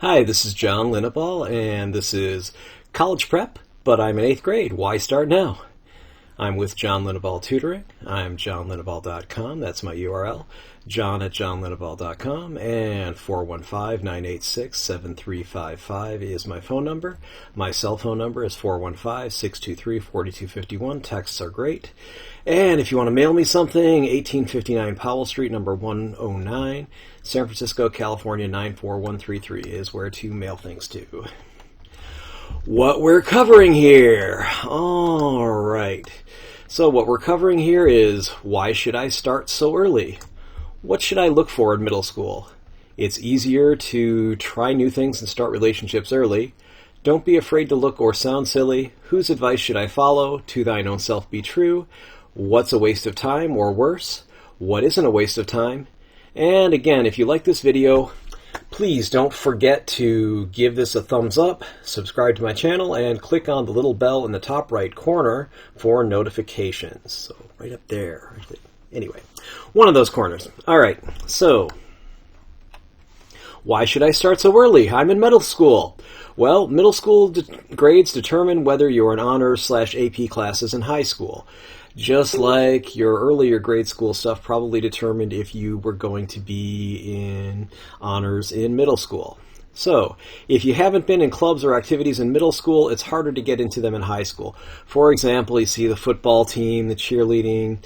Hi, this is John Linneball, and this is College Prep, but I'm in 8th grade. Why start now? I'm with John Linneball Tutoring. I'm johnlinneball.com. That's my URL. John at johnlinneball.com, and 415-986-7355 is my phone number. My cell phone number is 415-623-4251. Texts are great. And if you want to mail me something, 1859 Powell Street, number 109, San Francisco, California, 94133 is where to mail things to. What we're covering here. All right. So what we're covering here is, why should I start so early? What should I look for in middle school? It's easier to try new things and start relationships early. Don't be afraid to look or sound silly. Whose advice should I follow? To thine own self be true. What's a waste of time, or worse? What isn't a waste of time? And again, if you like this video, please don't forget to give this a thumbs up, subscribe to my channel, and click on the little bell in the top right corner for notifications. So right up there. Anyway, one of those corners. All right, so why should I start so early? I'm in middle school. Well, middle school grades determine whether you're in honors/AP classes in high school. Just like your earlier grade school stuff probably determined if you were going to be in honors in middle school. So, if you haven't been in clubs or activities in middle school, it's harder to get into them in high school. For example, you see the football team, the cheerleading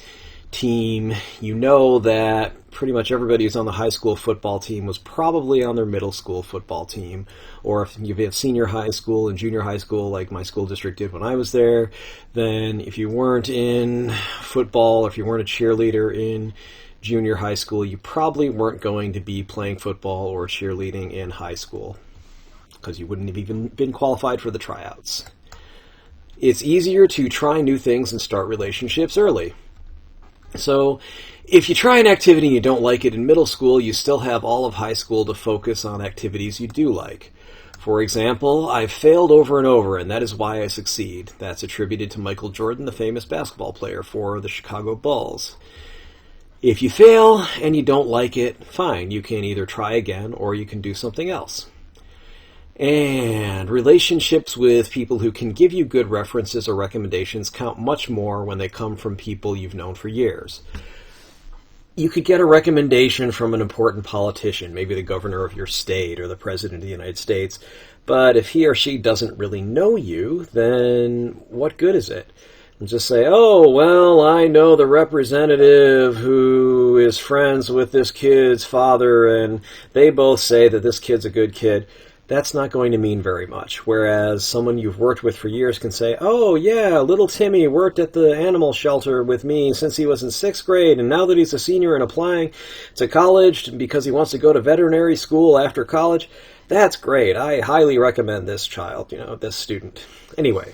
team, you know that pretty much everybody who's on the high school football team was probably on their middle school football team. Or if you have senior high school and junior high school like my school district did when I was there, then if you weren't in football, or if you weren't a cheerleader in junior high school, you probably weren't going to be playing football or cheerleading in high school, because you wouldn't have even been qualified for the tryouts. It's easier to try new things and start relationships early. So, if you try an activity and you don't like it in middle school, you still have all of high school to focus on activities you do like. For example, I've failed over and over, and that is why I succeed. That's attributed to Michael Jordan, the famous basketball player for the Chicago Bulls. If you fail and you don't like it, fine. You can either try again or you can do something else. And relationships with people who can give you good references or recommendations count much more when they come from people you've known for years. You could get a recommendation from an important politician, maybe the governor of your state or the president of the United States, but if he or she doesn't really know you, then what good is it? And just say, oh, well, I know the representative who is friends with this kid's father, and they both say that this kid's a good kid. That's not going to mean very much. Whereas someone you've worked with for years can say, oh yeah, little Timmy worked at the animal shelter with me since he was in 6th grade, and now that he's a senior and applying to college because he wants to go to veterinary school after college, that's great. I highly recommend this child, this student. Anyway.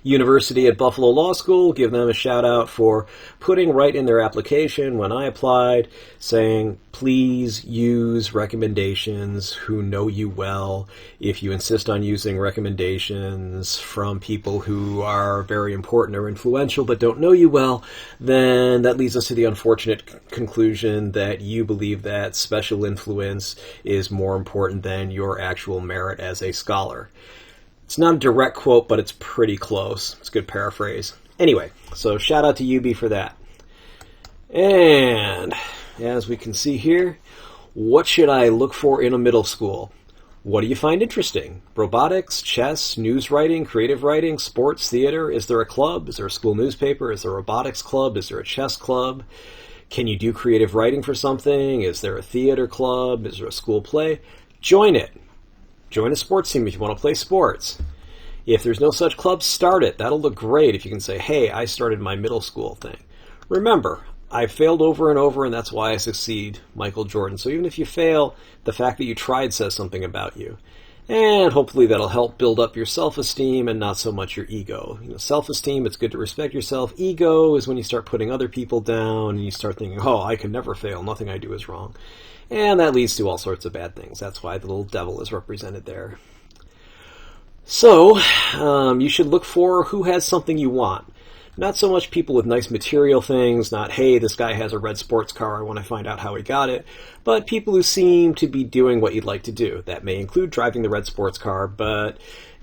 University at Buffalo Law School, give them a shout out for putting right in their application when I applied, saying, please use recommendations who know you well. If you insist on using recommendations from people who are very important or influential but don't know you well, then that leads us to the unfortunate conclusion that you believe that special influence is more important than your actual merit as a scholar. It's not a direct quote, but it's pretty close. It's a good paraphrase. Anyway, so shout out to UB for that. And as we can see here, what should I look for in a middle school? What do you find interesting? Robotics, chess, news writing, creative writing, sports, theater? Is there a club? Is there a school newspaper? Is there a robotics club? Is there a chess club? Can you do creative writing for something? Is there a theater club? Is there a school play? Join it. Join a sports team if you want to play sports. If there's no such club, start it. That'll look great if you can say, hey, I started my middle school thing. Remember, I've failed over and over, and that's why I succeed, Michael Jordan. So even if you fail, the fact that you tried says something about you. And hopefully that'll help build up your self-esteem and not so much your ego. Self-esteem, it's good to respect yourself. Ego is when you start putting other people down and you start thinking, oh, I can never fail. Nothing I do is wrong. And that leads to all sorts of bad things. That's why the little devil is represented there. So, you should look for who has something you want. Not so much people with nice material things, not, hey, this guy has a red sports car, I want to find out how he got it, but people who seem to be doing what you'd like to do. That may include driving the red sports car, but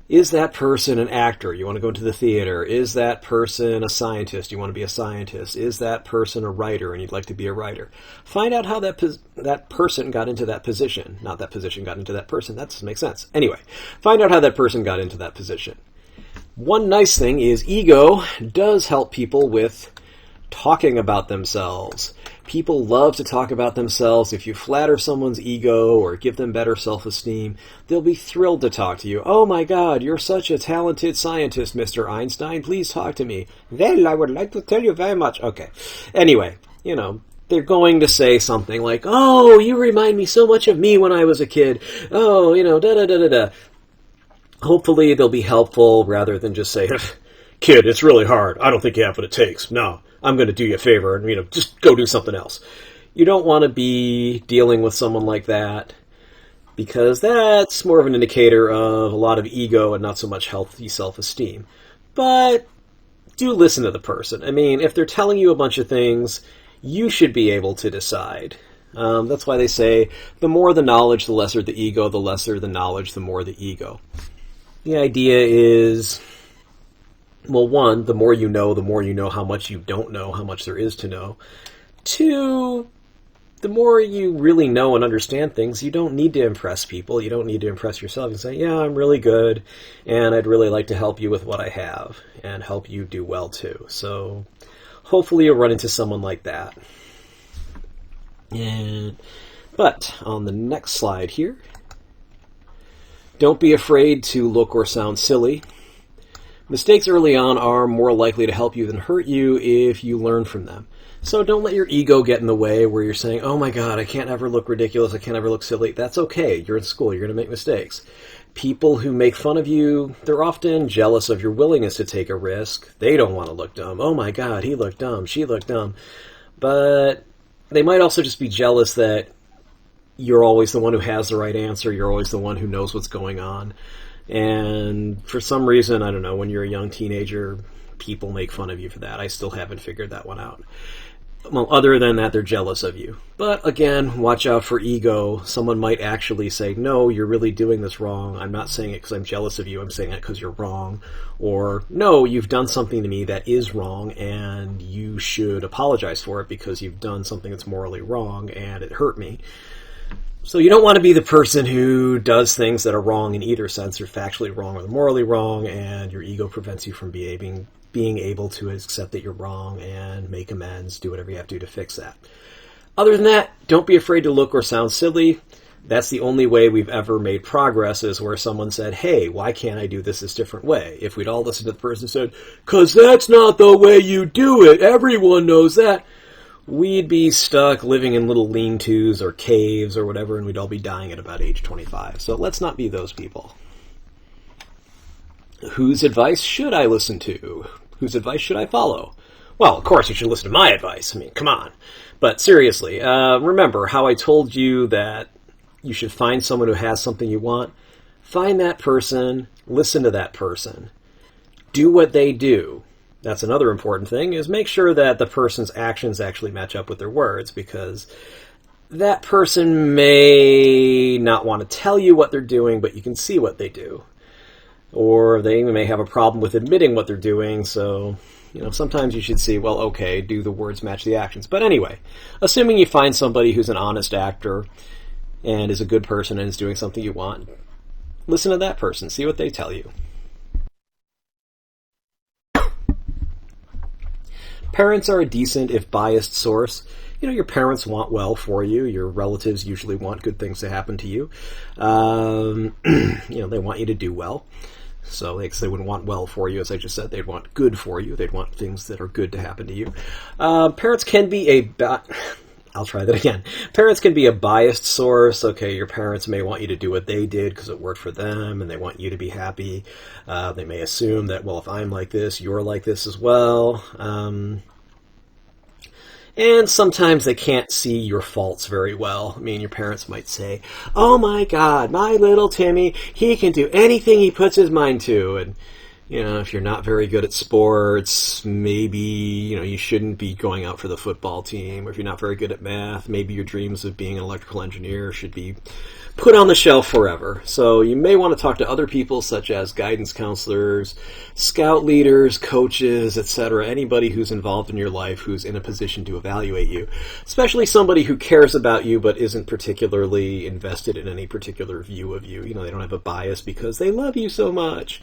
is that person an actor? You want to go into the theater? Is that person a scientist? You want to be a scientist? Is that person a writer and you'd like to be a writer? Find out how that person got into that position. Not that position got into that person. That doesn't make sense. Anyway, find out how that person got into that position. One nice thing is ego does help people with talking about themselves. People love to talk about themselves. If you flatter someone's ego or give them better self-esteem, they'll be thrilled to talk to you. Oh my God, you're such a talented scientist, Mr. Einstein. Please talk to me. Well, I would like to tell you very much. Okay. Anyway, they're going to say something like, oh, you remind me so much of me when I was a kid. Oh, da-da-da-da-da. Hopefully they'll be helpful rather than just say, kid, it's really hard. I don't think you have what it takes. No, I'm going to do you a favor and, just go do something else. You don't want to be dealing with someone like that because that's more of an indicator of a lot of ego and not so much healthy self-esteem. But do listen to the person. I mean, if they're telling you a bunch of things, you should be able to decide. That's why they say the more the knowledge, the lesser the ego, the lesser the knowledge, the more the ego. The idea is, well, one, the more you know how much you don't know, how much there is to know. Two, the more you really know and understand things, you don't need to impress people. You don't need to impress yourself. You say, yeah, I'm really good, and I'd really like to help you with what I have and help you do well, too. So hopefully you'll run into someone like that. But on the next slide here, don't be afraid to look or sound silly. Mistakes early on are more likely to help you than hurt you if you learn from them. So don't let your ego get in the way where you're saying, oh my God, I can't ever look ridiculous, I can't ever look silly. That's okay. You're in school. You're going to make mistakes. People who make fun of you, they're often jealous of your willingness to take a risk. They don't want to look dumb. Oh my God, he looked dumb. She looked dumb. But they might also just be jealous that you're always the one who has the right answer. You're always the one who knows what's going on. And for some reason, I don't know, when you're a young teenager, people make fun of you for that. I still haven't figured that one out. Well, other than that, they're jealous of you. But again, watch out for ego. Someone might actually say, no, you're really doing this wrong. I'm not saying it because I'm jealous of you. I'm saying it because you're wrong. Or, no, you've done something to me that is wrong, and you should apologize for it because you've done something that's morally wrong, and it hurt me. So you don't want to be the person who does things that are wrong in either sense. They're factually wrong or morally wrong, and your ego prevents you from being able to accept that you're wrong and make amends, do whatever you have to do to fix that. Other than that, don't be afraid to look or sound silly. That's the only way we've ever made progress, is where someone said, hey, why can't I do this different way? If we'd all listened to the person who said, 'cause that's not the way you do it, everyone knows that, we'd be stuck living in little lean-tos or caves or whatever, and we'd all be dying at about age 25. So let's not be those people. Whose advice should I listen to? Whose advice should I follow? Well, of course you should listen to my advice. I mean, come on. But seriously, remember how I told you that you should find someone who has something you want? Find that person, listen to that person. Do what they do. That's another important thing, is make sure that the person's actions actually match up with their words, because that person may not want to tell you what they're doing, but you can see what they do. Or they may have a problem with admitting what they're doing, so sometimes you should see, well, okay, do the words match the actions? But anyway, assuming you find somebody who's an honest actor and is a good person and is doing something you want, listen to that person, see what they tell you. Parents are a decent, if biased, source. Your parents want well for you. Your relatives usually want good things to happen to you. They want you to do well. So they wouldn't want well for you, as I just said. They'd want good for you. They'd want things that are good to happen to you. Parents can be I'll try that again. Parents can be a biased source. Okay, your parents may want you to do what they did because it worked for them, and they want you to be happy. They may assume that, well, if I'm like this, you're like this as well. And sometimes they can't see your faults very well. I mean, your parents might say, oh my God, my little Timmy, he can do anything he puts his mind to. And If you're not very good at sports, maybe, you shouldn't be going out for the football team. Or if you're not very good at math, maybe your dreams of being an electrical engineer should be put on the shelf forever. So you may want to talk to other people such as guidance counselors, scout leaders, coaches, etc. Anybody who's involved in your life who's in a position to evaluate you, especially somebody who cares about you but isn't particularly invested in any particular view of you. They don't have a bias because they love you so much.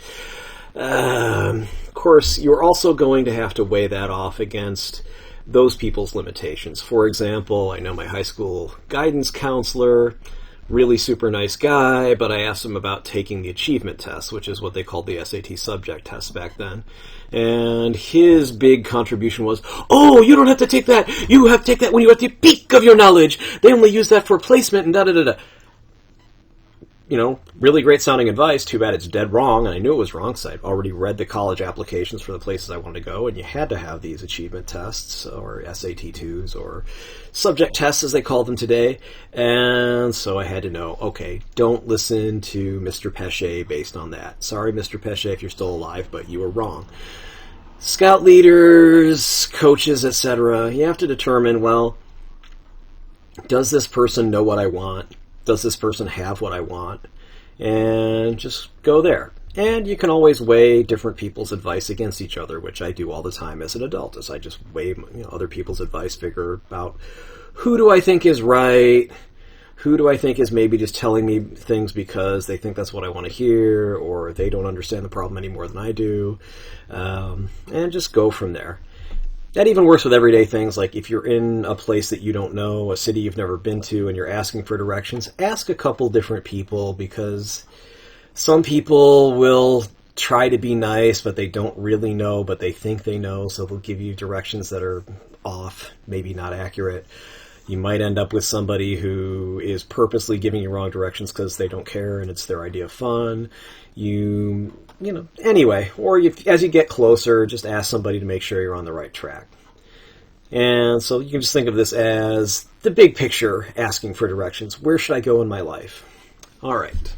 Of course, you're also going to have to weigh that off against those people's limitations. For example, I know my high school guidance counselor, really super nice guy, but I asked him about taking the achievement test, which is what they called the SAT subject test back then. And his big contribution was, oh, you don't have to take that. You have to take that when you're at the peak of your knowledge. They only use that for placement and da-da-da-da. Really great sounding advice. Too bad it's dead wrong, and I knew it was wrong, so I'd already read the college applications for the places I wanted to go, and you had to have these achievement tests, or SAT-2s, or subject tests, as they call them today, and so I had to know, okay, don't listen to Mr. Pesce based on that. Sorry, Mr. Pesce, if you're still alive, but you were wrong. Scout leaders, coaches, etc., you have to determine, well, does this person know what I want? Does this person have what I want? And just go there. And you can always weigh different people's advice against each other, which I do all the time as an adult, as I just weigh other people's advice, figure out who do I think is right, who do I think is maybe just telling me things because they think that's what I want to hear, or they don't understand the problem any more than I do, and just go from there. That even works with everyday things, like if you're in a place that you don't know, a city you've never been to, and you're asking for directions, ask a couple different people, because some people will try to be nice, but they don't really know, but they think they know, so they'll give you directions that are off, maybe not accurate. You might end up with somebody who is purposely giving you wrong directions because they don't care and it's their idea of fun. Anyway, or as you get closer, just ask somebody to make sure you're on the right track. And so you can just think of this as the big picture, asking for directions. Where should I go in my life? All right.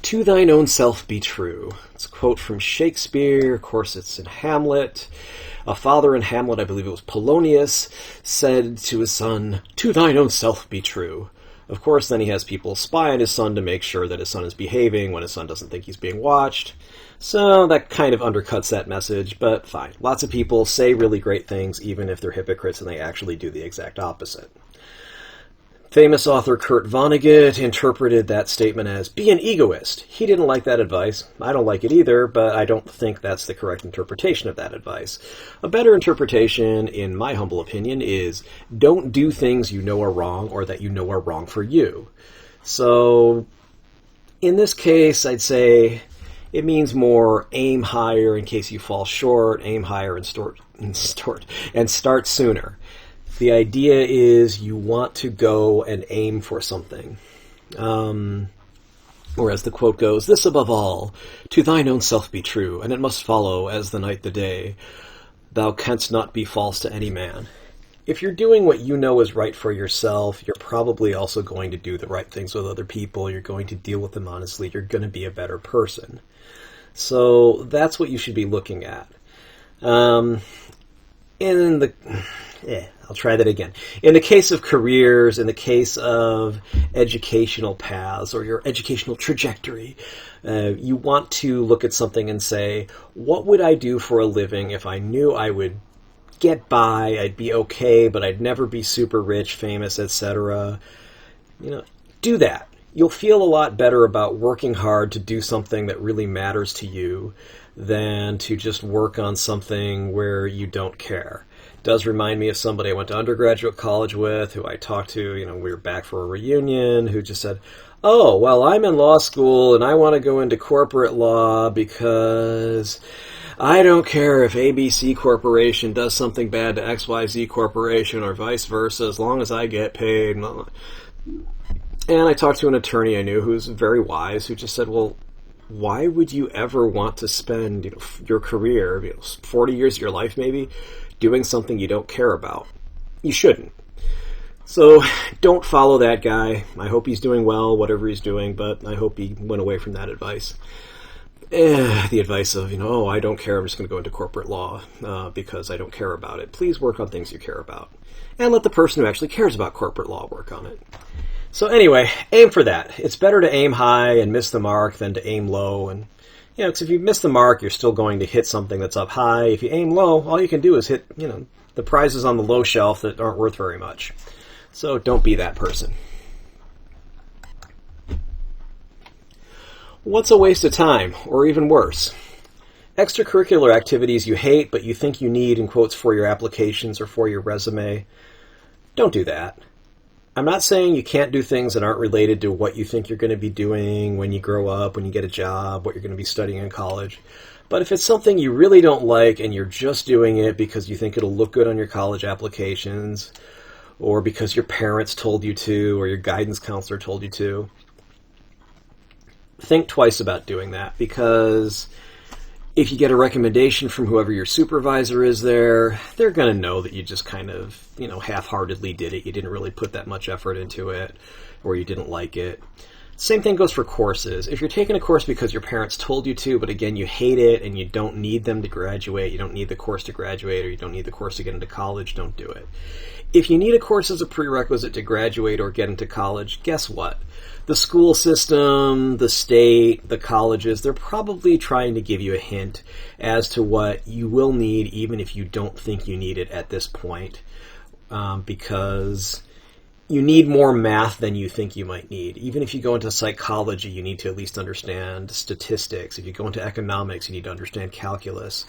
To thine own self be true. It's a quote from Shakespeare. Of course, it's in Hamlet. A father in Hamlet, I believe it was Polonius, said to his son, to thine own self be true. Of course, then he has people spy on his son to make sure that his son is behaving when his son doesn't think he's being watched. So that kind of undercuts that message, but fine. Lots of people say really great things even if they're hypocrites and they actually do the exact opposite. Famous author Kurt Vonnegut interpreted that statement as, be an egoist. He didn't like that advice. I don't like it either, but I don't think that's the correct interpretation of that advice. A better interpretation, in my humble opinion, is don't do things you know are wrong or that you know are wrong for you. So, in this case, I'd say it means more aim higher in case you fall short, aim higher and start sooner. The idea is you want to go and aim for something. Or as the quote goes, this above all, to thine own self be true, and it must follow as the night the day. Thou canst not be false to any man. If you're doing what you know is right for yourself, you're probably also going to do the right things with other people. You're going to deal with them honestly. You're going to be a better person. So that's what you should be looking at. I'll try that again. In the case of careers, in the case of educational paths or your educational trajectory, you want to look at something and say, what would I do for a living if I knew I would get by, I'd be okay, but I'd never be super rich, famous, etc. Do that. You'll feel a lot better about working hard to do something that really matters to you than to just work on something where you don't care. Does remind me of somebody I went to undergraduate college with, who I talked to, we were back for a reunion, who just said, oh, well, I'm in law school and I want to go into corporate law because I don't care if ABC Corporation does something bad to XYZ Corporation or vice versa, as long as I get paid. And I talked to an attorney I knew who's very wise, who just said, well, why would you ever want to spend your career, 40 years of your life maybe, doing something you don't care about? You shouldn't. So don't follow that guy. I hope he's doing well, whatever he's doing, but I hope he went away from that advice. The advice of, oh, I don't care, I'm just going to go into corporate law because I don't care about it. Please work on things you care about. And let the person who actually cares about corporate law work on it. So anyway, aim for that. It's better to aim high and miss the mark than to aim low. And, because if you miss the mark, you're still going to hit something that's up high. If you aim low, all you can do is hit, the prizes on the low shelf that aren't worth very much. So don't be that person. What's a waste of time, or even worse? Extracurricular activities you hate but you think you need, in quotes, for your applications or for your resume. Don't do that. I'm not saying you can't do things that aren't related to what you think you're going to be doing when you grow up, when you get a job, what you're going to be studying in college. But if it's something you really don't like and you're just doing it because you think it'll look good on your college applications, or because your parents told you to, or your guidance counselor told you to, think twice about doing that, because if you get a recommendation from whoever your supervisor is there, they're going to know that you just kind of, half-heartedly did it. You didn't really put that much effort into it, or you didn't like it. Same thing goes for courses. If you're taking a course because your parents told you to, but again, you hate it and you don't need them to graduate, you don't need the course to graduate, or you don't need the course to get into college, don't do it. If you need a course as a prerequisite to graduate or get into college, guess what? The school system, the state, the colleges, they're probably trying to give you a hint as to what you will need, even if you don't think you need it at this point, because you need more math than you think you might need. Even if you go into psychology, you need to at least understand statistics. If you go into economics, you need to understand calculus.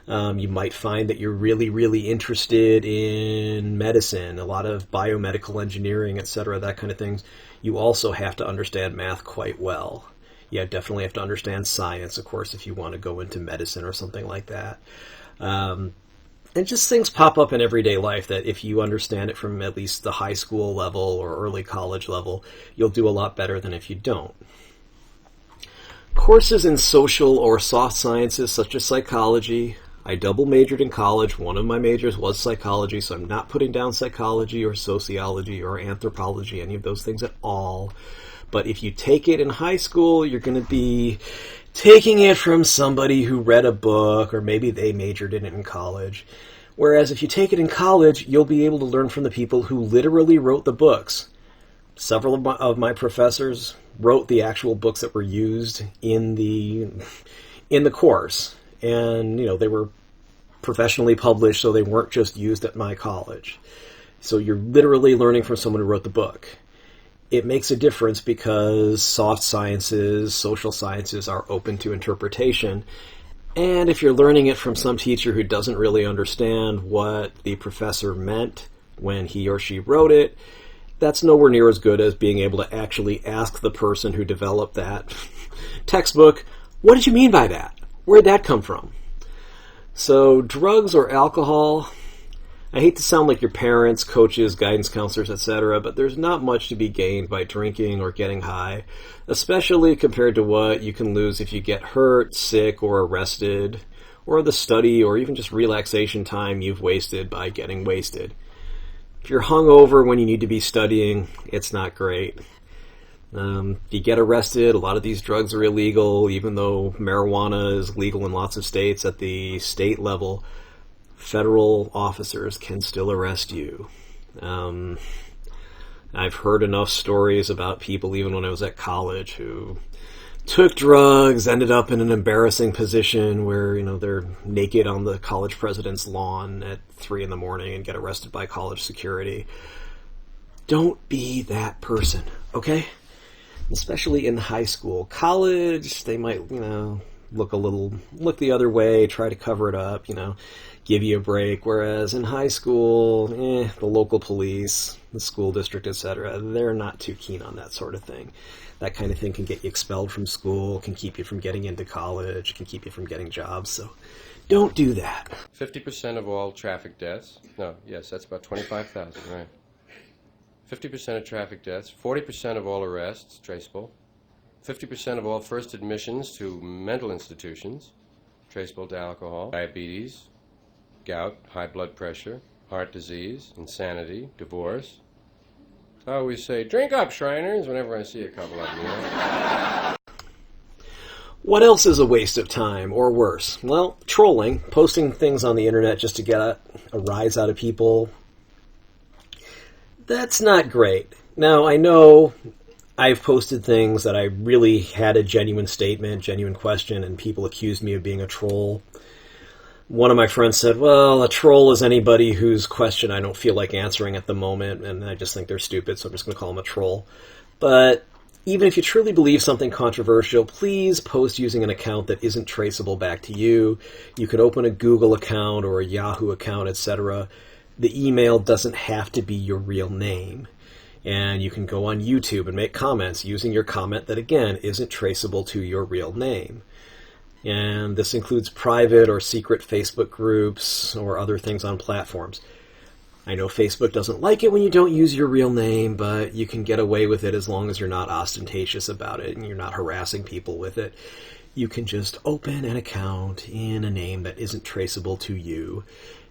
You might find that you're really, really interested in medicine, a lot of biomedical engineering, etc., that kind of things. You also have to understand math quite well. You definitely have to understand science, of course, if you want to go into medicine or something like that. And just things pop up in everyday life that if you understand it from at least the high school level or early college level, you'll do a lot better than if you don't. Courses in social or soft sciences such as psychology. I double majored in college. One of my majors was psychology, so I'm not putting down psychology or sociology or anthropology, any of those things at all. But if you take it in high school, you're going to be taking it from somebody who read a book, or maybe they majored in it in college. Whereas if you take it in college, you'll be able to learn from the people who literally wrote the books. Several of my professors wrote the actual books that were used in the course. And, they were professionally published, so they weren't just used at my college. So you're literally learning from someone who wrote the book. It makes a difference because soft sciences, social sciences are open to interpretation. And if you're learning it from some teacher who doesn't really understand what the professor meant when he or she wrote it, that's nowhere near as good as being able to actually ask the person who developed that textbook, what did you mean by that? Where'd that come from? So drugs or alcohol, I hate to sound like your parents, coaches, guidance counselors, etc., but there's not much to be gained by drinking or getting high, especially compared to what you can lose if you get hurt, sick, or arrested, or the study or even just relaxation time you've wasted by getting wasted. If you're hungover when you need to be studying, it's not great. You get arrested, a lot of these drugs are illegal, even though marijuana is legal in lots of states. At the state level, federal officers can still arrest you. I've heard enough stories about people, even when I was at college, who took drugs, ended up in an embarrassing position where, they're naked on the college president's lawn at 3 a.m. and get arrested by college security. Don't be that person, okay? Especially in high school. College, they might, look the other way, try to cover it up, give you a break. Whereas in high school, the local police, the school district, etc., they're not too keen on that sort of thing. That kind of thing can get you expelled from school, can keep you from getting into college, can keep you from getting jobs. So don't do that. 50% of all traffic deaths. No, yes, that's about 25,000, right. 50% of traffic deaths, 40% of all arrests, traceable, 50% of all first admissions to mental institutions, traceable to alcohol, diabetes, gout, high blood pressure, heart disease, insanity, divorce. I always say, drink up, Shriners, whenever I see a couple of them. What else is a waste of time, or worse? Well, trolling, posting things on the internet just to get a rise out of people. That's not great. Now, I know I've posted things that I really had a genuine statement, genuine question, and people accused me of being a troll. One of my friends said, well, a troll is anybody whose question I don't feel like answering at the moment, and I just think they're stupid, so I'm just going to call them a troll. But even if you truly believe something controversial, please post using an account that isn't traceable back to you. You could open a Google account or a Yahoo account, etc. The email doesn't have to be your real name. And you can go on YouTube and make comments using your comment that, again, isn't traceable to your real name. And this includes private or secret Facebook groups or other things on platforms. I know Facebook doesn't like it when you don't use your real name, but you can get away with it as long as you're not ostentatious about it and you're not harassing people with it. You can just open an account in a name that isn't traceable to you,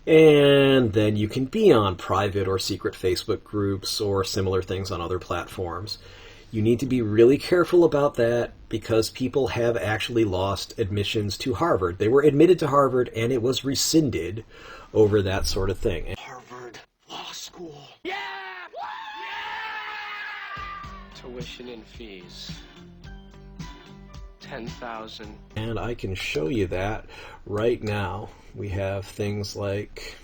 and then you can be on private or secret Facebook groups or similar things on other platforms. You need to be really careful about that because people have actually lost admissions to Harvard. They were admitted to Harvard and it was rescinded over that sort of thing. Harvard Law School. Yeah! Tuition and fees. $10,000. And I can show you that right now. We have things like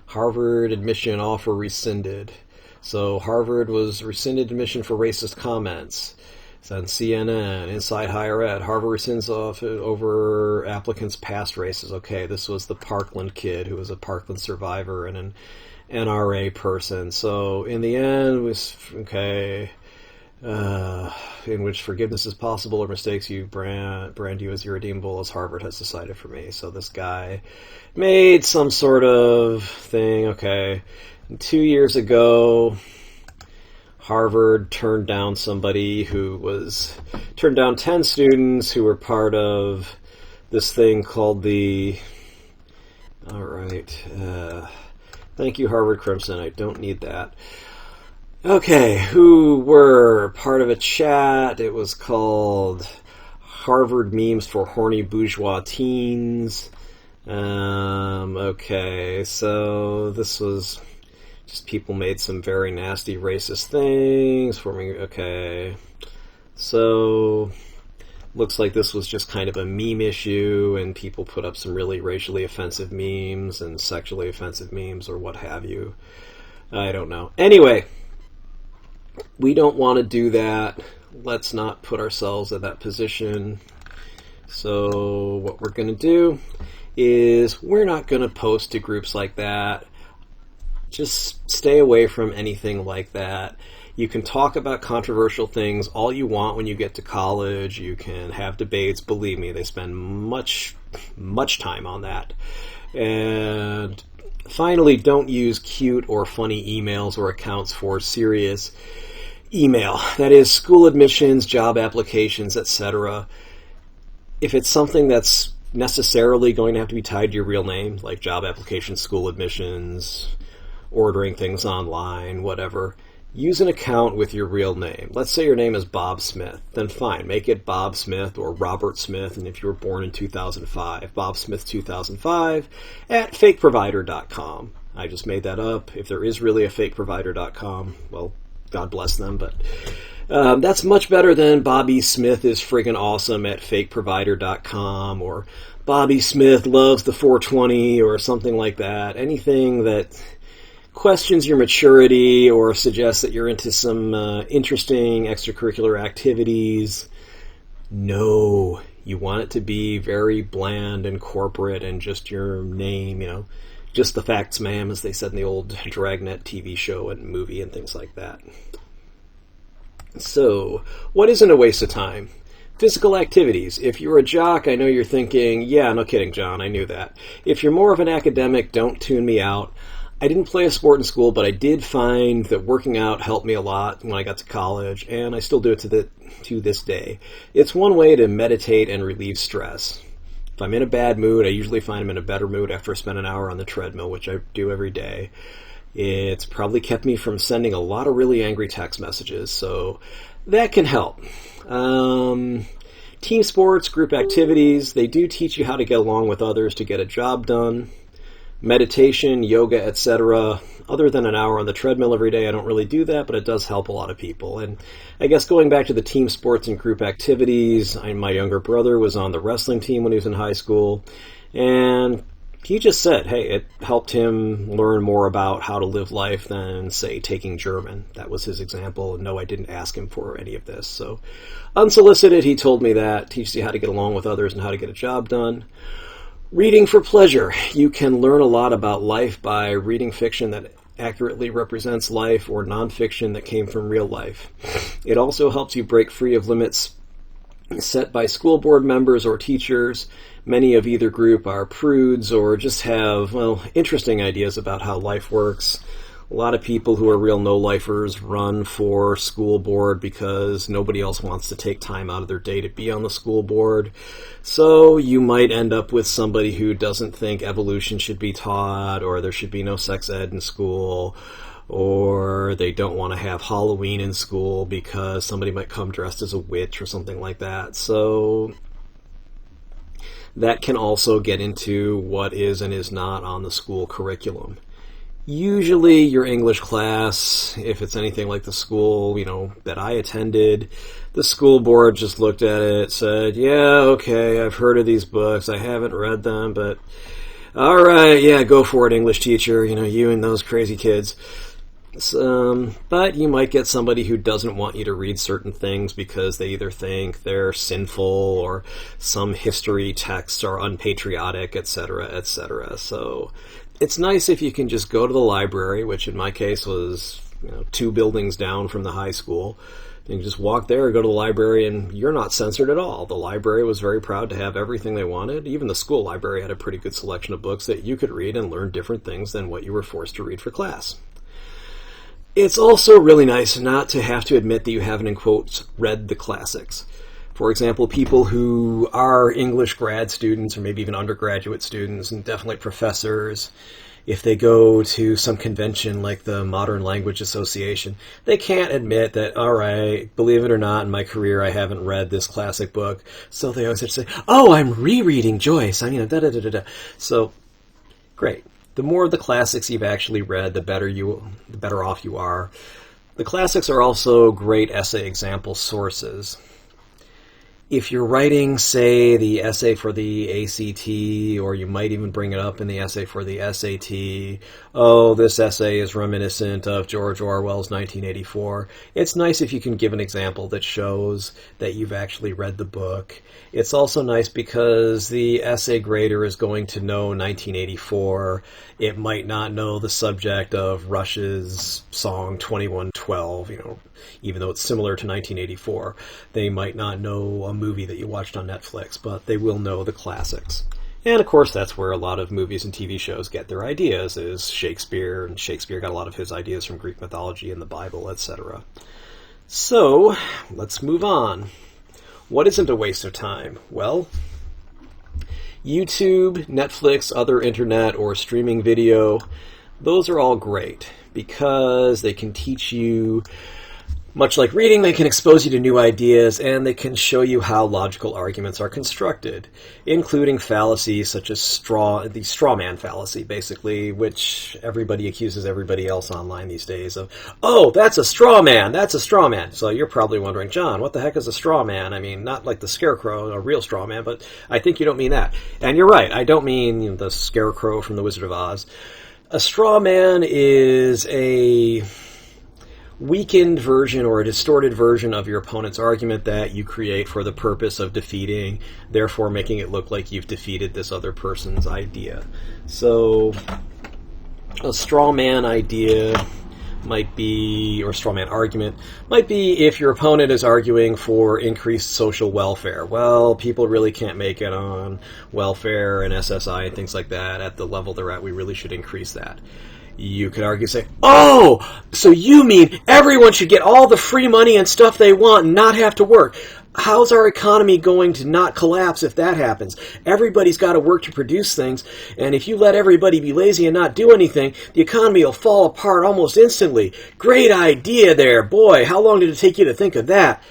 Harvard admission offer rescinded. So Harvard was rescinded admission for racist comments. It's on CNN, Inside Higher Ed. Harvard rescinds off over applicants' past races. Okay, this was the Parkland kid who was a Parkland survivor and an NRA person. So in the end, it was, okay, in which forgiveness is possible or mistakes you brand you as irredeemable as Harvard has decided for me. So this guy made some sort of thing, okay. 2 years ago, Harvard turned down 10 students who were part of this thing called the, thank you Harvard Crimson, I don't need that. Okay, who were part of a chat. It was called Harvard Memes for Horny Bourgeois Teens. Okay, so this was just people made some very nasty racist things for me. Okay, so looks like this was just kind of a meme issue and people put up some really racially offensive memes and sexually offensive memes or what have you. I don't know. Anyway, we don't want to do that. Let's not put ourselves in that position. So what we're going to do is we're not going to post to groups like that. Just stay away from anything like that. You can talk about controversial things all you want when you get to college. You can have debates. Believe me, they spend much time on that. And finally, don't use cute or funny emails or accounts for serious email. That is, school admissions, job applications, etc. If it's something that's necessarily going to have to be tied to your real name, like job applications, school admissions, ordering things online, whatever, use an account with your real name. Let's say your name is Bob Smith. Then fine, make it Bob Smith or Robert Smith, and if you were born in 2005, Bob Smith 2005 at fakeprovider.com. I just made that up. If there is really a fakeprovider.com, well, God bless them, but that's much better than Bobby Smith is friggin' awesome at fakeprovider.com or Bobby Smith loves the 420 or something like that. Anything that questions your maturity or suggests that you're into some interesting extracurricular activities. No, you want it to be very bland and corporate and just your name, just the facts, ma'am, as they said in the old Dragnet TV show and movie and things like that. So, what isn't a waste of time? Physical activities. If you're a jock, I know you're thinking, yeah, no kidding, John, I knew that. If you're more of an academic, don't tune me out. I didn't play a sport in school, but I did find that working out helped me a lot when I got to college, and I still do it to this day. It's one way to meditate and relieve stress. If I'm in a bad mood, I usually find I'm in a better mood after I spend an hour on the treadmill, which I do every day. It's probably kept me from sending a lot of really angry text messages, so that can help. Team sports, group activities, they do teach you how to get along with others to get a job done. Meditation, yoga, etc. Other than an hour on the treadmill every day, I don't really do that, but it does help a lot of people. And I guess going back to the team sports and group activities, my younger brother was on the wrestling team when he was in high school, and he just said, hey, it helped him learn more about how to live life than, say, taking German. That was his example. No, I didn't ask him for any of this. So unsolicited, he told me that. Teaches you how to get along with others and how to get a job done. Reading for pleasure. You can learn a lot about life by reading fiction that accurately represents life or nonfiction that came from real life. It also helps you break free of limits set by school board members or teachers. Many of either group are prudes or just have, well, interesting ideas about how life works. A lot of people who are real no-lifers run for school board because nobody else wants to take time out of their day to be on the school board. So you might end up with somebody who doesn't think evolution should be taught, or there should be no sex ed in school, or they don't want to have Halloween in school because somebody might come dressed as a witch or something like that. So that can also get into what is and is not on the school curriculum. Usually your English class, if it's anything like the school, that I attended, the school board just looked at it, said, yeah, okay, I've heard of these books, I haven't read them, but all right, yeah, go for it, English teacher, you and those crazy kids. But you might get somebody who doesn't want you to read certain things because they either think they're sinful or some history texts are unpatriotic, etc., etc. So it's nice if you can just go to the library, which in my case was 2 buildings down from the high school. You can just walk there, go to the library, and you're not censored at all. The library was very proud to have everything they wanted. Even the school library had a pretty good selection of books that you could read and learn different things than what you were forced to read for class. It's also really nice not to have to admit that you haven't, in quotes, read the classics. For example, people who are English grad students or maybe even undergraduate students and definitely professors, if they go to some convention like the Modern Language Association, they can't admit that, all right, believe it or not, in my career I haven't read this classic book. So they always have to say, oh, I'm rereading Joyce. da-da-da-da-da. So, great. The more of the classics you've actually read, the better off you are. The classics are also great essay example sources. If you're writing, say, the essay for the ACT, or you might even bring it up in the essay for the SAT, oh, this essay is reminiscent of George Orwell's 1984, it's nice if you can give an example that shows that you've actually read the book. It's also nice because the essay grader is going to know 1984. It might not know the subject of Rush's song 2112, even though it's similar to 1984. They might not know a movie that you watched on Netflix, but they will know the classics. And of course, that's where a lot of movies and TV shows get their ideas, is Shakespeare, and Shakespeare got a lot of his ideas from Greek mythology and the Bible, etc. So, let's move on. What isn't a waste of time? Well, YouTube, Netflix, other internet, or streaming video, those are all great because they can teach you, much like reading, they can expose you to new ideas, and they can show you how logical arguments are constructed, including fallacies such as the straw man fallacy, basically, which everybody accuses everybody else online these days of, oh, that's a straw man, that's a straw man. So you're probably wondering, John, what the heck is a straw man? I mean, not like the Scarecrow, a real straw man, but I think you don't mean that. And you're right, I don't mean the Scarecrow from The Wizard of Oz. A straw man is a weakened version or a distorted version of your opponent's argument that you create for the purpose of defeating, therefore making it look like you've defeated this other person's idea. So a straw man idea might be, or straw man argument, might be if your opponent is arguing for increased social welfare. Well, people really can't make it on welfare and SSI and things like that at the level they're at. We really should increase that. You could argue, say, oh, so you mean everyone should get all the free money and stuff they want and not have to work. how's our economy going to not collapse if that happens? Everybody's got to work to produce things, and if you let everybody be lazy and not do anything, the economy will fall apart almost instantly. Great idea there, boy. How long did it take you to think of that?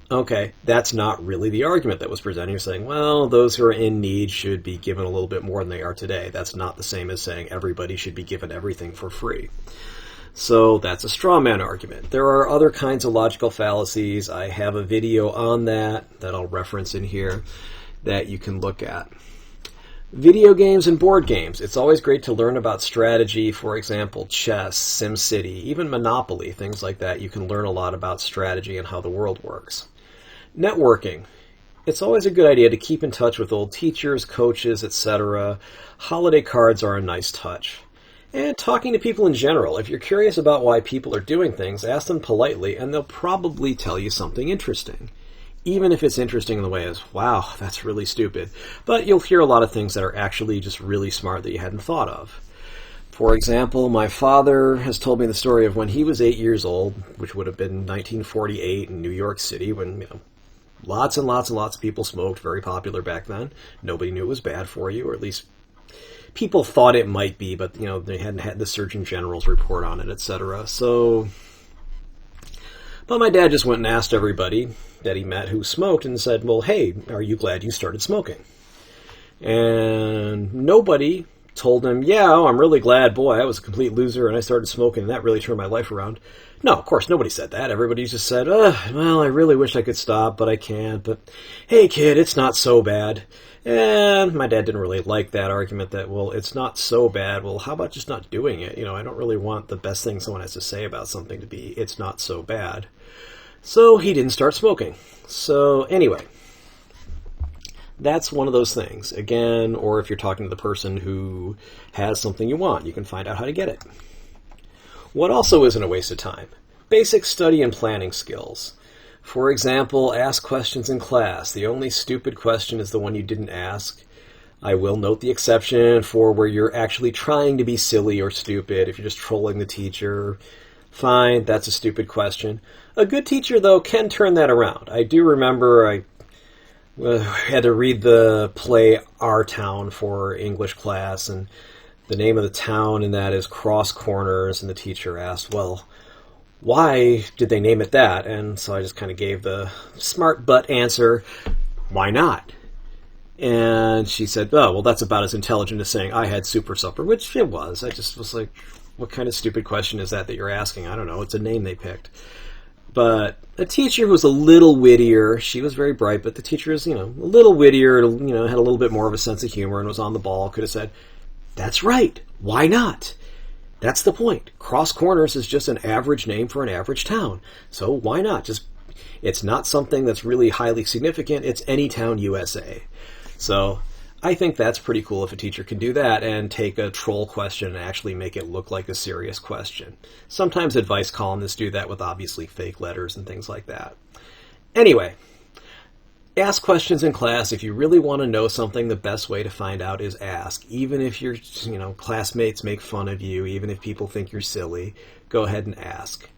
Okay, that's not really the argument that was presented. You're saying, well, those who are in need should be given a little bit more than they are today. That's not the same as saying everybody should be given everything for free. So that's a straw man argument. There are other kinds of logical fallacies. I have a video on that I'll reference in here that you can look at. Video games and board games. It's always great to learn about strategy, for example, chess, SimCity, even Monopoly, things like that. You can learn a lot about strategy and how the world works. Networking. It's always a good idea to keep in touch with old teachers, coaches, etc. Holiday cards are a nice touch. And talking to people in general. If you're curious about why people are doing things, ask them politely, and they'll probably tell you something interesting. Even if it's interesting in the way as, wow, that's really stupid. But you'll hear a lot of things that are actually just really smart that you hadn't thought of. For example, my father has told me the story of when he was 8 years old, which would have been 1948 in New York City, when lots and lots and lots of people smoked, very popular back then. Nobody knew it was bad for you, or at least people thought it might be, but they hadn't had the Surgeon General's report on it, etc. But my dad just went and asked everybody that he met who smoked and said, well, hey, are you glad you started smoking? And nobody told him, yeah, I'm really glad, boy, I was a complete loser and I started smoking and that really turned my life around. No, of course, nobody said that. Everybody just said, well, I really wish I could stop, but I can't. But hey, kid, it's not so bad. And my dad didn't really like that argument that, well, it's not so bad. Well, how about just not doing it? I don't really want the best thing someone has to say about something to be, it's not so bad. So he didn't start smoking. So anyway, that's one of those things. Again, or if you're talking to the person who has something you want, you can find out how to get it. What also isn't a waste of time? Basic study and planning skills. For example, ask questions in class. The only stupid question is the one you didn't ask. I will note the exception for where you're actually trying to be silly or stupid. If you're just trolling the teacher, fine, that's a stupid question. A good teacher, though, can turn that around. I do remember I had to read the play Our Town for English class, and the name of the town in that is Cross Corners, and the teacher asked, well, why did they name it that? And so I just kind of gave the smart butt answer, why not? And she said, oh, well, that's about as intelligent as saying I had super supper, which it was. I just was like, what kind of stupid question is that you're asking? I don't know. It's a name they picked. But a teacher who was a little wittier, she was very bright, but the teacher is, a little wittier, had a little bit more of a sense of humor and was on the ball, could have said, that's right. Why not? That's the point. Cross Corners is just an average name for an average town. So why not? It's not something that's really highly significant. It's any town, USA. So I think that's pretty cool if a teacher can do that and take a troll question and actually make it look like a serious question. Sometimes advice columnists do that with obviously fake letters and things like that. Anyway, ask questions in class. If you really want to know something, the best way to find out is ask. Even if your classmates make fun of you, even if people think you're silly, go ahead and ask.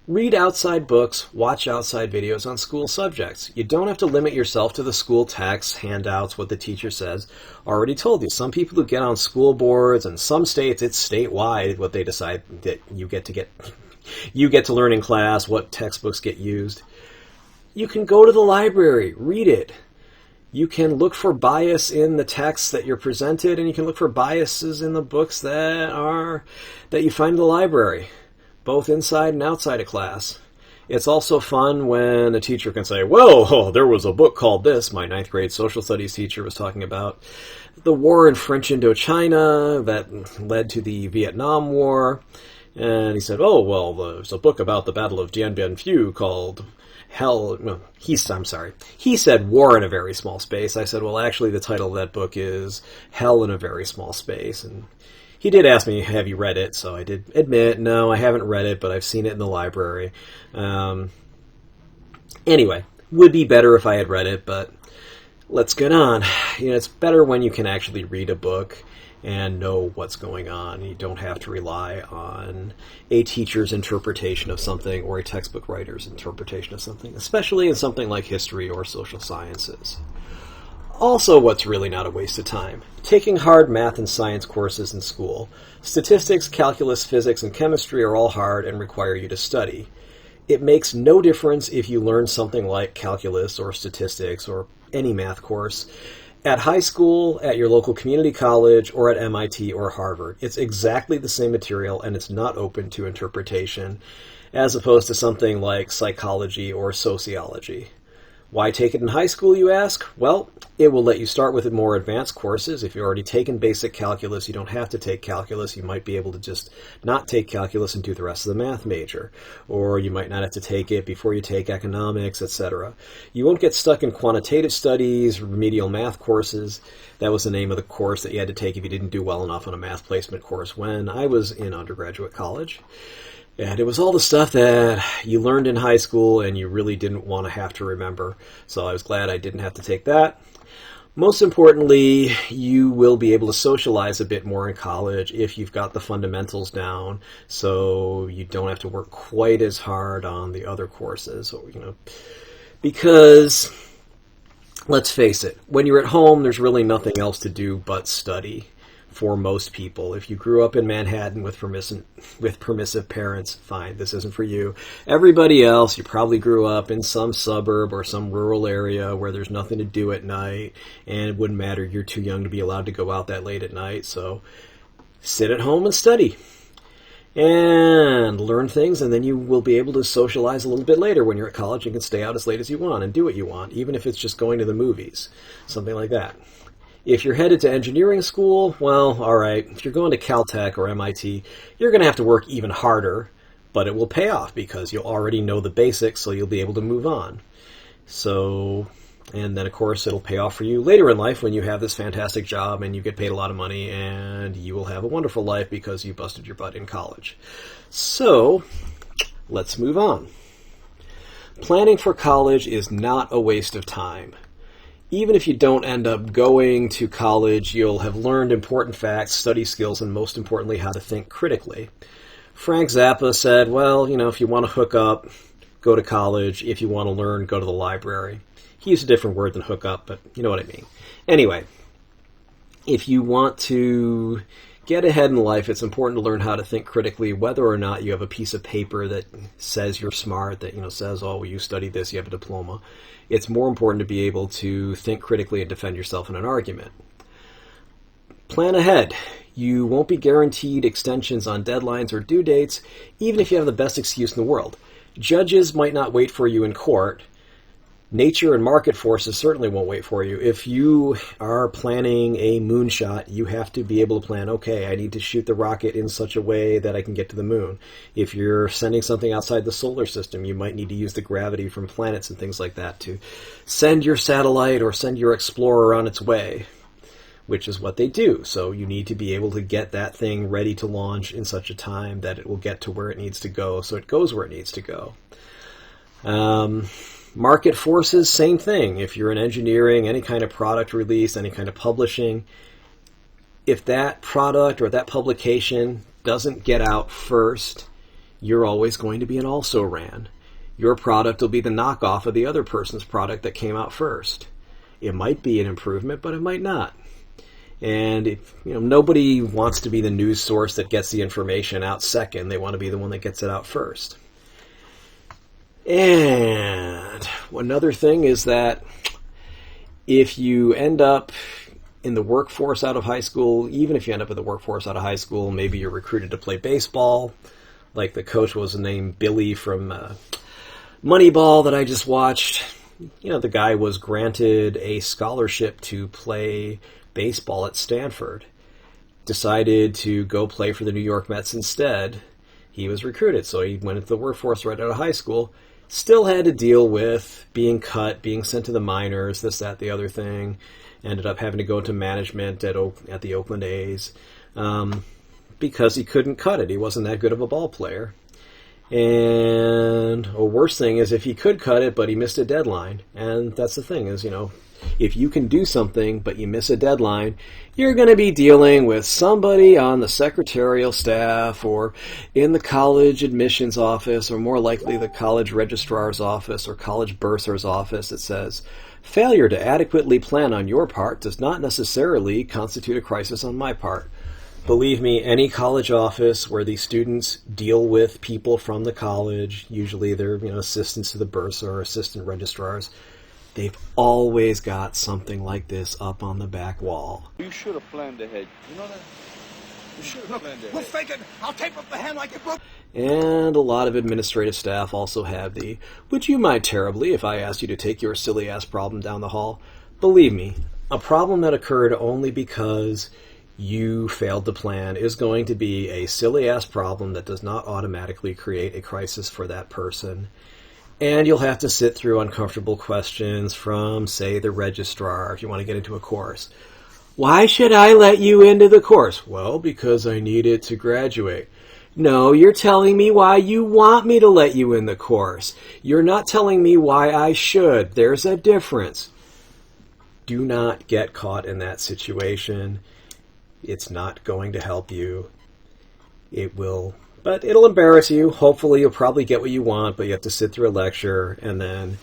Read outside books, watch outside videos on school subjects. You don't have to limit yourself to the school texts, handouts, what the teacher says. Already told you, some people who get on school boards, and some states it's statewide what they decide that you get to learn in class, what textbooks get used. You can go to the library, read it. You can look for bias in the texts that you're presented, and you can look for biases in the books that you find in the library, both inside and outside of class. It's also fun when a teacher can say, whoa, there was a book called this. My 9th grade social studies teacher was talking about the war in French Indochina that led to the Vietnam War. And he said, oh, well, there's a book about the Battle of Dien Bien Phu called He said War in a Very Small Space. I said, well, actually, the title of that book is Hell in a Very Small Space. And he did ask me, have you read it? So I did admit, no, I haven't read it, but I've seen it in the library. Anyway, would be better if I had read it, but let's get on. It's better when you can actually read a book and know what's going on. You don't have to rely on a teacher's interpretation of something or a textbook writer's interpretation of something, especially in something like history or social sciences. Also, what's really not a waste of time? Taking hard math and science courses in school. Statistics, calculus, physics, and chemistry are all hard and require you to study. It makes no difference if you learn something like calculus or statistics or any math course at high school, at your local community college, or at MIT or Harvard. It's exactly the same material, and it's not open to interpretation, as opposed to something like psychology or sociology. Why take it in high school, you ask? Well, it will let you start with more advanced courses. If you've already taken basic calculus, you don't have to take calculus. You might be able to just not take calculus and do the rest of the math major. Or you might not have to take it before you take economics, etc. You won't get stuck in quantitative studies, remedial math courses. That was the name of the course that you had to take if you didn't do well enough on a math placement course when I was in undergraduate college. And it was all the stuff that you learned in high school and you really didn't want to have to remember. So I was glad I didn't have to take that. Most importantly, you will be able to socialize a bit more in college if you've got the fundamentals down, so you don't have to work quite as hard on the other courses. Because, let's face it, when you're at home, there's really nothing else to do but study. For most people. If you grew up in Manhattan with permissive parents, fine, this isn't for you. Everybody else, you probably grew up in some suburb or some rural area where there's nothing to do at night, and it wouldn't matter, you're too young to be allowed to go out that late at night, so sit at home and study. And learn things, and then you will be able to socialize a little bit later when you're at college. You can stay out as late as you want and do what you want, even if it's just going to the movies, something like that. If you're headed to engineering school, well, all right. If you're going to Caltech or MIT, you're going to have to work even harder, but it will pay off because you'll already know the basics, so you'll be able to move on. And then, of course, it'll pay off for you later in life when you have this fantastic job and you get paid a lot of money, and you will have a wonderful life because you busted your butt in college. So, let's move on. Planning for college is not a waste of time. Even if you don't end up going to college, you'll have learned important facts, study skills, and most importantly, how to think critically. Frank Zappa said, well, if you want to hook up, go to college. If you want to learn, go to the library. He used a different word than hook up, but you know what I mean. Anyway, if you want to get ahead in life, it's important to learn how to think critically, whether or not you have a piece of paper that says you're smart, that says, oh, well, you studied this, you have a diploma. It's more important to be able to think critically and defend yourself in an argument. Plan ahead. You won't be guaranteed extensions on deadlines or due dates, even if you have the best excuse in the world. Judges might not wait for you in court. Nature and market forces certainly won't wait for you. If you are planning a moonshot, you have to be able to plan, okay, I need to shoot the rocket in such a way that I can get to the moon. If you're sending something outside the solar system, you might need to use the gravity from planets and things like that to send your satellite or send your explorer on its way, which is what they do. So you need to be able to get that thing ready to launch in such a time that it will get to where it needs to go, so it goes where it needs to go. Market forces, same thing. If you're in engineering, any kind of product release, any kind of publishing, if that product or that publication doesn't get out first, you're always going to be an also-ran. Your product will be the knockoff of the other person's product that came out first. It might be an improvement, but it might not. And nobody wants to be the news source that gets the information out second. They want to be the one that gets it out first. And another thing is that if you end up in the workforce out of high school, even if you end up in the workforce out of high school, maybe you're recruited to play baseball, like the coach was named Billy from Moneyball that I just watched. The guy was granted a scholarship to play baseball at Stanford, decided to go play for the New York Mets instead. He was recruited, so he went into the workforce right out of high school. Still had to deal with being cut, being sent to the minors, this, that, the other thing. Ended up having to go to management at the Oakland A's because he couldn't cut it. He wasn't that good of a ball player. And a worse thing is if he could cut it, but he missed a deadline. And that's the thing is, If you can do something but you miss a deadline, you're going to be dealing with somebody on the secretarial staff or in the college admissions office, or more likely the college registrar's office or college bursar's office that says, failure to adequately plan on your part does not necessarily constitute a crisis on my part. Believe me, any college office where these students deal with people from the college, usually they're assistants to the bursar or assistant registrars, they've always got something like this up on the back wall. You should have planned ahead. You know that? You should have planned ahead. We'll fake it. I'll tape up the hand like it broke. And a lot of administrative staff also have the, would you mind terribly if I asked you to take your silly-ass problem down the hall? Believe me, a problem that occurred only because you failed to plan is going to be a silly-ass problem that does not automatically create a crisis for that person. And you'll have to sit through uncomfortable questions from, say, the registrar if you want to get into a course. Why should I let you into the course? Well, because I need it to graduate. No, you're telling me why you want me to let you in the course. You're not telling me why I should. There's a difference. Do not get caught in that situation. It's not going to help you. It will, but it'll embarrass you. Hopefully you'll probably get what you want, but you have to sit through a lecture, and then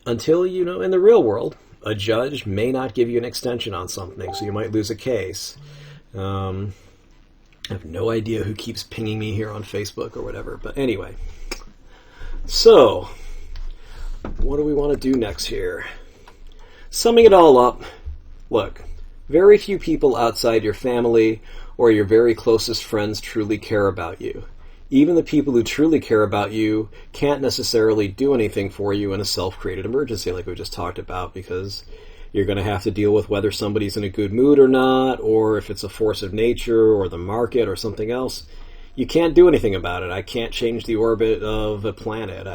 until, in the real world, a judge may not give you an extension on something, so you might lose a case. I have no idea who keeps pinging me here on Facebook or whatever, but anyway. So, what do we want to do next here? Summing it all up, look, very few people outside your family or your very closest friends truly care about you. Even the people who truly care about you can't necessarily do anything for you in a self-created emergency like we just talked about, because you're going to have to deal with whether somebody's in a good mood or not, or if it's a force of nature or the market or something else. You can't do anything about it. I can't change the orbit of a planet.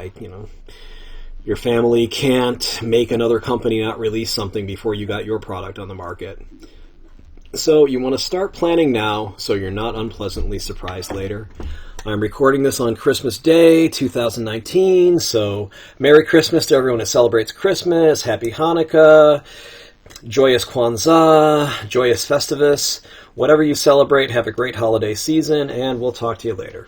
Your family can't make another company not release something before you got your product on the market. So you want to start planning now so you're not unpleasantly surprised later. I'm recording this on Christmas Day, 2019, so Merry Christmas to everyone who celebrates Christmas, Happy Hanukkah, Joyous Kwanzaa, Joyous Festivus. Whatever you celebrate, have a great holiday season, and we'll talk to you later.